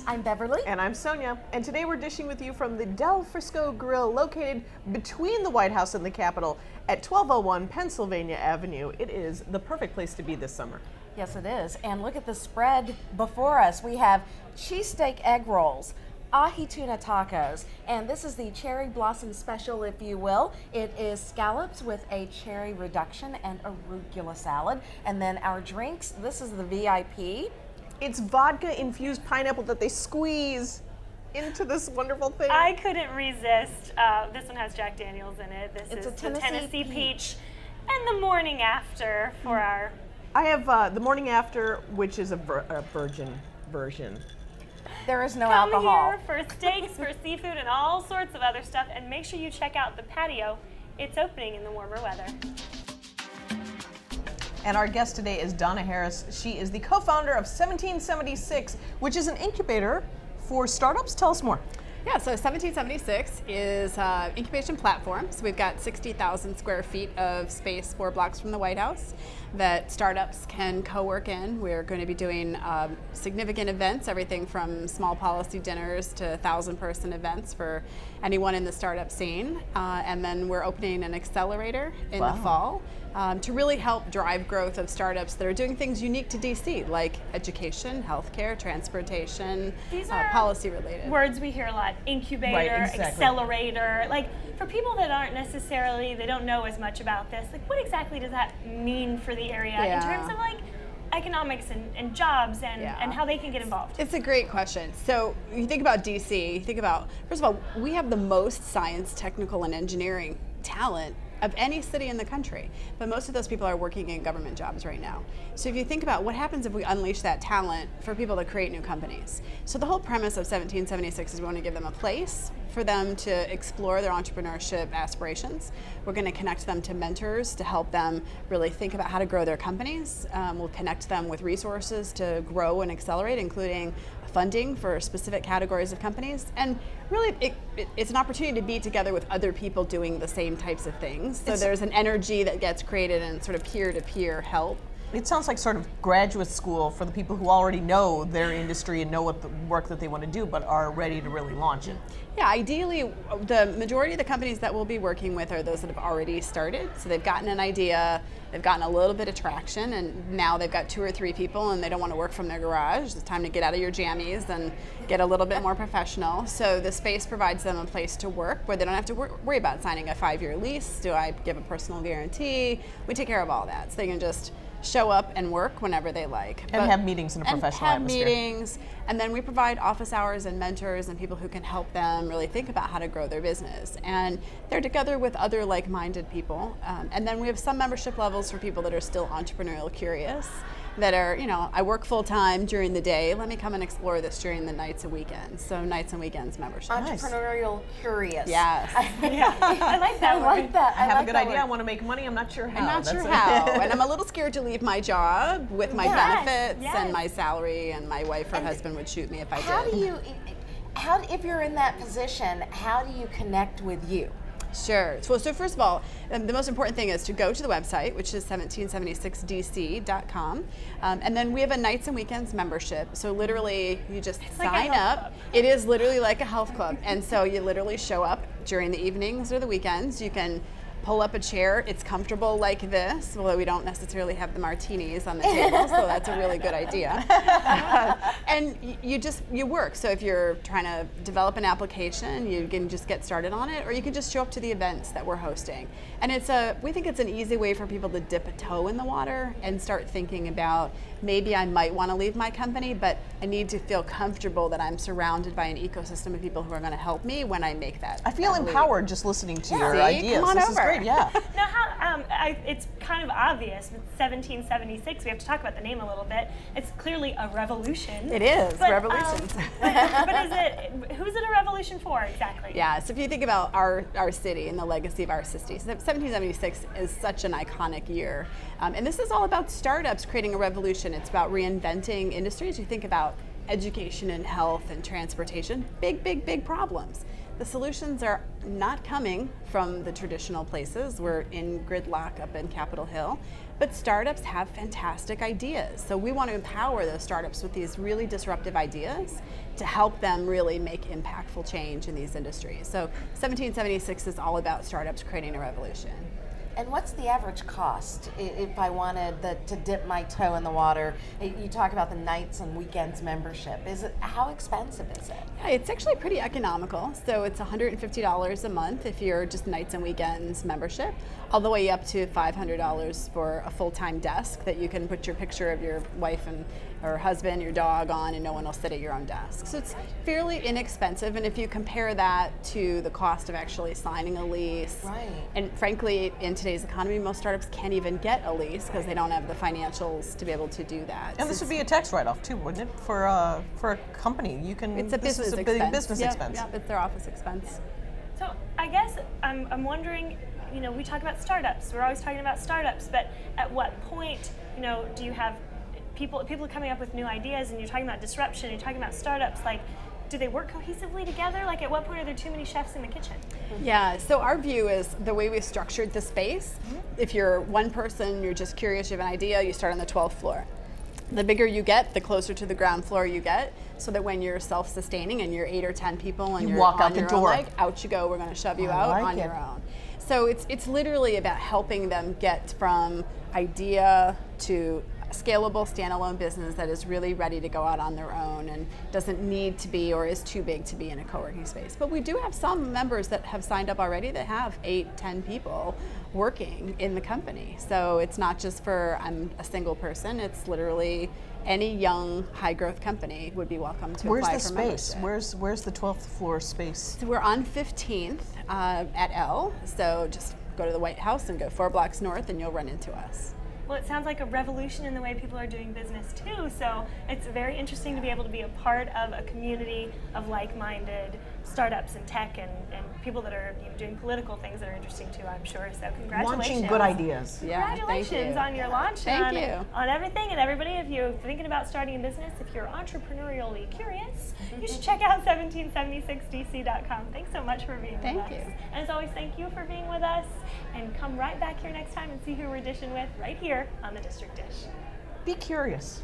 I'm Beverly. And I'm Sonia. And today we're dishing with you from the Del Frisco Grill located between the White House and the Capitol at 1201 Pennsylvania Avenue. It is the perfect place to be this summer. Yes, it is. And look at the spread before us. We have cheesesteak egg rolls, ahi tuna tacos, and this is the cherry blossom special, if you will. It is scallops with a cherry reduction and arugula salad. And then our drinks, this is the VIP. It's vodka-infused pineapple that they squeeze into this wonderful thing. I couldn't resist. This one has Jack Daniels in it. This is the Tennessee Peach. And the morning after for our... I have the morning after, which is a virgin version. There is no alcohol. Come here for steaks, for seafood, and all sorts of other stuff. And make sure you check out the patio. It's opening in the warmer weather. And our guest today is Donna Harris. She is the co-founder of 1776, which is an incubator for startups. Tell us more. Yeah, so 1776 is an incubation platform. So we've got 60,000 square feet of space 4 blocks from the White House that startups can co-work in. We're going to be doing significant events, everything from small policy dinners to 1,000-person events for anyone in the startup scene. And then we're opening an accelerator in the fall to really help drive growth of startups that are doing things unique to DC, like education, healthcare, transportation, These are policy related. Words we hear a lot: incubator, right, exactly. Accelerator. Like, for people that aren't necessarily, they don't know as much about this, like what exactly does that mean for the area in terms of like economics and jobs and how they can get involved? It's a great question. So you think about DC, you think about, first of all, we have the most science, technical, and engineering talent of any city in the country, but most of those people are working in government jobs right now. So if you think about what happens if we unleash that talent for people to create new companies. So the whole premise of 1776 is we want to give them a place for them to explore their entrepreneurship aspirations. We're going to connect them to mentors to help them really think about how to grow their companies. We'll connect them with resources to grow and accelerate, including funding for specific categories of companies. And really, it's an opportunity to be together with other people doing the same types of things. So there's an energy that gets created and sort of peer-to-peer help. It sounds like sort of graduate school for the people who already know their industry and know what the work that they want to do, but are ready to really launch it. Yeah, ideally, the majority of the companies that we'll be working with are those that have already started. So they've gotten an idea, they've gotten a little bit of traction, and now they've got 2 or 3 people and they don't want to work from their garage. It's time to get out of your jammies and get a little bit more professional. So the space provides them a place to work where they don't have to worry about signing a 5-year lease. Do I give a personal guarantee? We take care of all that. So they can just show up and work whenever they like. And have meetings in a professional atmosphere. Meetings, and then we provide office hours and mentors and people who can help them really think about how to grow their business. And they're together with other like-minded people. And then we have some membership levels for people that are still entrepreneurial curious, that are, you know, I work full-time during the day, let me come and explore this during the nights and weekends. So nights and weekends membership. Entrepreneurial curious. Yes. I like that word. I like that. I have a good idea. I want to make money. I'm not sure how. I'm not sure how. And I'm a little scared to leave my job with my benefits and my salary, and my wife or husband would shoot me if I did. If you're in that position, how do you connect with you? Sure. So first of all, the most important thing is to go to the website, which is 1776dc.com. And then we have a nights and weekends membership. So literally, you just sign up. It is literally like a health club. And so you literally show up during the evenings or the weekends. You can pull up a chair. It's comfortable like this, although we don't necessarily have the martinis on the table, so that's a really good idea. And you work. So if you're trying to develop an application, you can just get started on it, or you can just show up to the events that we're hosting. And we think it's an easy way for people to dip a toe in the water and start thinking about, maybe I might want to leave my company, but I need to feel comfortable that I'm surrounded by an ecosystem of people who are going to help me when I make that. I feel empowered just listening to your See? ideas. Come on this over. is great. Yeah. Now, it's kind of obvious. With 1776, we have to talk about the name a little bit. It's clearly a revolution. It is, revolutions. But who's it a revolution for exactly? Yeah, so if you think about our city and the legacy of our city, 1776 is such an iconic year. And this is all about startups creating a revolution. It's about reinventing industries. You think about education and health and transportation, big problems. the solutions are not coming from the traditional places. We're in gridlock up in Capitol Hill, but startups have fantastic ideas. So we want to empower those startups with these really disruptive ideas to help them really make impactful change in these industries. So 1776 is all about startups creating a revolution. And what's the average cost if I wanted to dip my toe in the water? You talk about the nights and weekends membership. How expensive is it? Yeah, it's actually pretty economical. So it's $150 a month if you're just nights and weekends membership, all the way up to $500 for a full-time desk that you can put your picture of your wife or husband, your dog on, and no one will sit at your own desk. So it's fairly inexpensive, and if you compare that to the cost of actually signing a lease, right. And frankly, in today's economy, most startups can't even get a lease because they don't have the financials to be able to do that. And this would be a tax write-off too, wouldn't it? For a company, you can. It's a business expense. Big business expense. Yeah, it's their office expense. So I guess I'm wondering, we talk about startups. We're always talking about startups, but at what point, do you have people coming up with new ideas, and you're talking about disruption, you're talking about startups, like, do they work cohesively together? Like, at what point are there too many chefs in the kitchen? Yeah, so our view is the way we've structured the space, if you're one person, you're just curious, you have an idea, you start on the 12th floor. The bigger you get, the closer to the ground floor you get, so that when you're self-sustaining and you're 8 or 10 people and you you're walk out on the your door. own leg, out you go, we're going to shove you out on your own. So it's literally about helping them get from idea to scalable standalone business that is really ready to go out on their own and doesn't need to be or is too big to be in a co-working space. But we do have some members that have signed up already that have 8, 10 people working in the company. So it's not just for I'm a single person, it's literally any young high growth company would be welcome to apply for membership. Where's the 12th floor space? So we're on 15th at L, so just go to the White House and go 4 blocks north and you'll run into us. Well, it sounds like a revolution in the way people are doing business too, so it's very interesting to be able to be a part of a community of like-minded startups and tech and people that are doing political things that are interesting too, I'm sure. So congratulations. Launching good ideas. Congratulations on your launch Thank and you. on everything. And everybody, if you're thinking about starting a business, if you're entrepreneurially curious, you should check out 1776dc.com. Thanks so much for being with us. Thank you. And as always, thank you for being with us. And come right back here next time and see who we're dishing with right here on the District Dish. Be curious.